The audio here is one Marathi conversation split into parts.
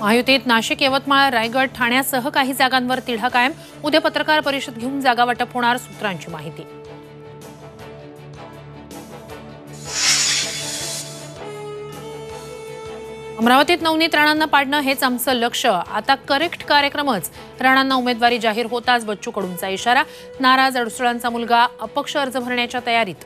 महायुतीत नाशिक, यवतमाळ, रायगड, ठाण्यासह काही जागांवर तिढा कायम। उद्या पत्रकार परिषद घेऊन जागा वाटप होणार, सूत्रांची माहिती। अमरावतीत नवनीत राणांना पाडणं हेच आमचं लक्ष्य। आता करेक्ट कार्यक्रमच। राणांना उमेदवारी जाहीर होताच बच्चू कडूंचा इशारा। नाराज अडसुळांचा मुलगा अपक्ष अर्ज भरण्याच्या तयारीत।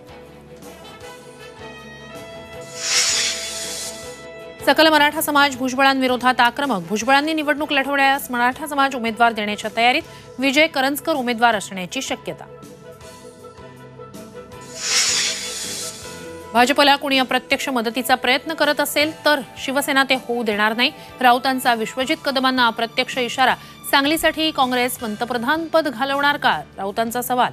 सकल मराठा समाज भुजबळांविरोधात आक्रमक। भुजबळांनी निवडणूक लढवण्यास मराठा समाज उमेदवार देण्याच्या तयारीत। विजय करंजकर उमेदवार असण्याची शक्यता। भाजपला कुणी अप्रत्यक्ष मदतीचा प्रयत्न करत असेल तर शिवसेना ते होऊ देणार नाही। राऊतांचा विश्वजित कदमांना अप्रत्यक्ष इशारा। सांगलीसाठी काँग्रेस पंतप्रधान पद घालवणार का, राऊतांचा सवाल।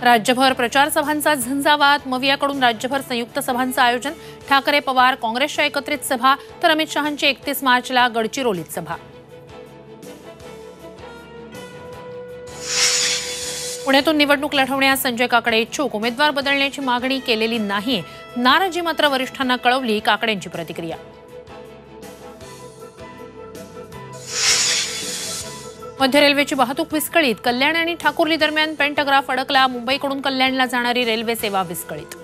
राज्यभर प्रचार सभांचा झंझावात। मवियाकडून राज्यभर संयुक्त सभांचं आयोजन। ठाकरे पवार काँग्रेसच्या एकत्रित सभा, तर अमित शहांची 31 मार्चला गडचिरोलीत सभा। पुण्यातून निवडणूक लढवण्यास संजय काकडे इच्छुक। उमेदवार बदलण्याची मागणी केलेली नाही। नाराजी मात्र वरिष्ठांना कळवली, काकडेंची प्रतिक्रिया। मध्य रेल्वेची वाहतूक विस्कळीत। कल्याण आणि ठाकुर्ली दरम्यान पेंटाग्राफ अडकला। मुंबईकडून कल्याणला जाणारी रेल्वे सेवा विस्कळीत।